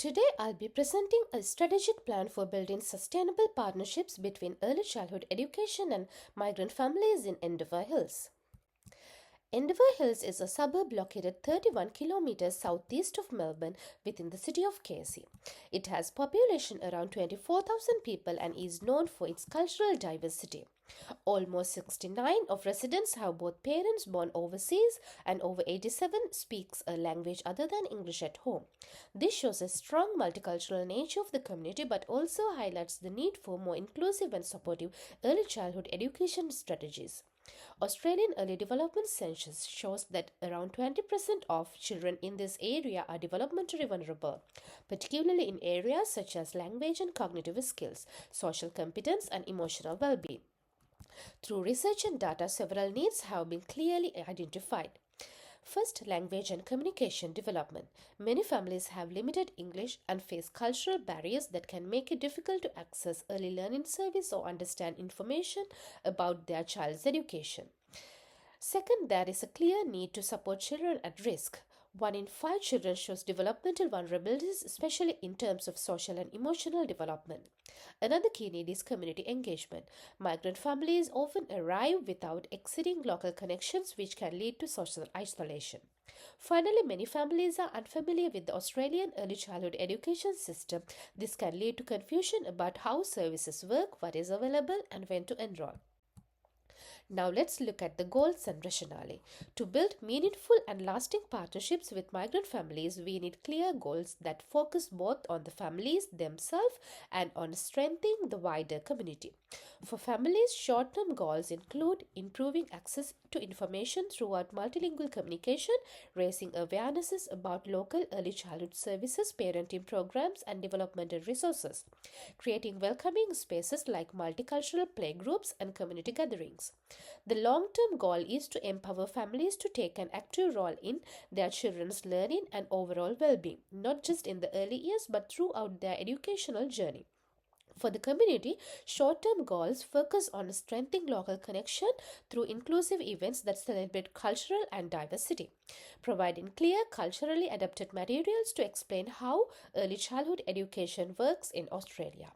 Today I'll be presenting a strategic plan for building sustainable partnerships between early childhood education and migrant families in Endeavour Hills. Endeavour Hills is a suburb located 31 kilometers southeast of Melbourne within the city of Casey. It has population around 24,000 people and is known for its cultural diversity. Almost 69 of residents have both parents born overseas and over 87 speaks a language other than English at home. This shows a strong multicultural nature of the community but also highlights the need for more inclusive and supportive early childhood education strategies. Australian Early Development Census shows that around 20% of children in this area are developmentally vulnerable, particularly in areas such as language and cognitive skills, social competence, and emotional well-being. Through research and data, several needs have been clearly identified. First, language and communication development. Many families have limited English and face cultural barriers that can make it difficult to access early learning service or understand information about their child's education. Second, there is a clear need to support children at risk. 1 in 5 children shows developmental vulnerabilities, especially in terms of social and emotional development. Another key need is community engagement. Migrant families often arrive without existing local connections, which can lead to social isolation. Finally, many families are unfamiliar with the Australian early childhood education system. This can lead to confusion about how services work, what is available, and when to enroll. Now let's look at the goals and rationale. To build meaningful and lasting partnerships with migrant families, we need clear goals that focus both on the families themselves and on strengthening the wider community. For families, short-term goals include improving access to information throughout multilingual communication, raising awarenesses about local early childhood services, parenting programs, and developmental resources, creating welcoming spaces like multicultural playgroups and community gatherings. The long-term goal is to empower families to take an active role in their children's learning and overall well-being, not just in the early years but throughout their educational journey. For the community, short-term goals focus on strengthening local connection through inclusive events that celebrate cultural and diversity, providing clear culturally adapted materials to explain how early childhood education works in Australia.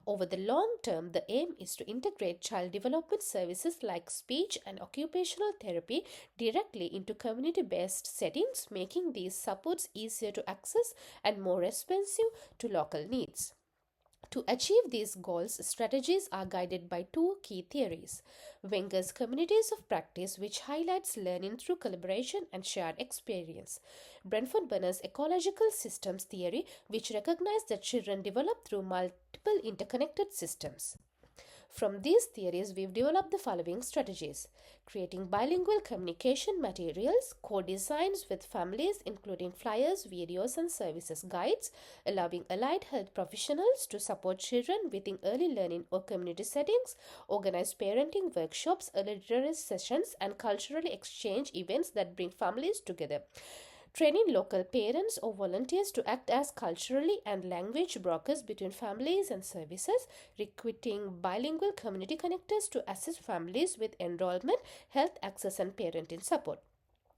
Over the long term, the aim is to integrate child development services like speech and occupational therapy directly into community-based settings, making these supports easier to access and more responsive to local needs. To achieve these goals, strategies are guided by 2 key theories. Wenger's Communities of Practice, which highlights learning through collaboration and shared experience. Brentford Bunner's Ecological Systems Theory, which recognizes that children develop through multiple interconnected systems. From these theories, we've developed the following strategies: creating bilingual communication materials, co-designs with families including flyers, videos, and services guides, allowing allied health professionals to support children within early learning or community settings, organize parenting workshops, early literacy sessions, and culturally exchange events that bring families together. Training local parents or volunteers to act as culturally and language brokers between families and services, recruiting bilingual community connectors to assist families with enrollment, health access, and parenting support.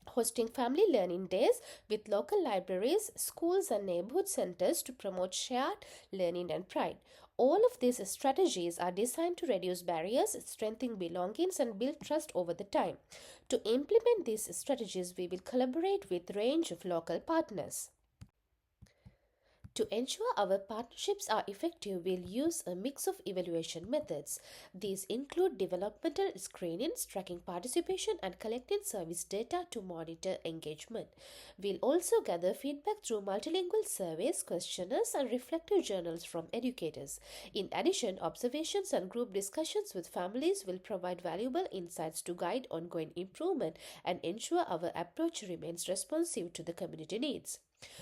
Hosting family learning days with local libraries, schools, and neighborhood centers to promote shared learning and pride. All of these strategies are designed to reduce barriers, strengthen belongings, and build trust over the time. To implement these strategies, we will collaborate with a range of local partners. To ensure our partnerships are effective, we'll use a mix of evaluation methods. These include developmental screenings, tracking participation, and collecting service data to monitor engagement. We'll also gather feedback through multilingual surveys, questionnaires, and reflective journals from educators. In addition, observations and group discussions with families will provide valuable insights to guide ongoing improvement and ensure our approach remains responsive to the community needs.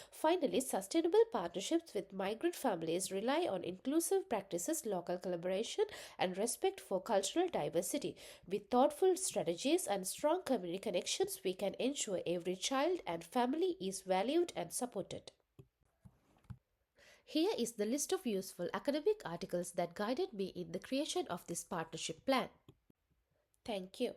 Finally, sustainable partnerships with migrant families rely on inclusive practices, local collaboration, and respect for cultural diversity. With thoughtful strategies and strong community connections, we can ensure every child and family is valued and supported. Here is the list of useful academic articles that guided me in the creation of this partnership plan. Thank you.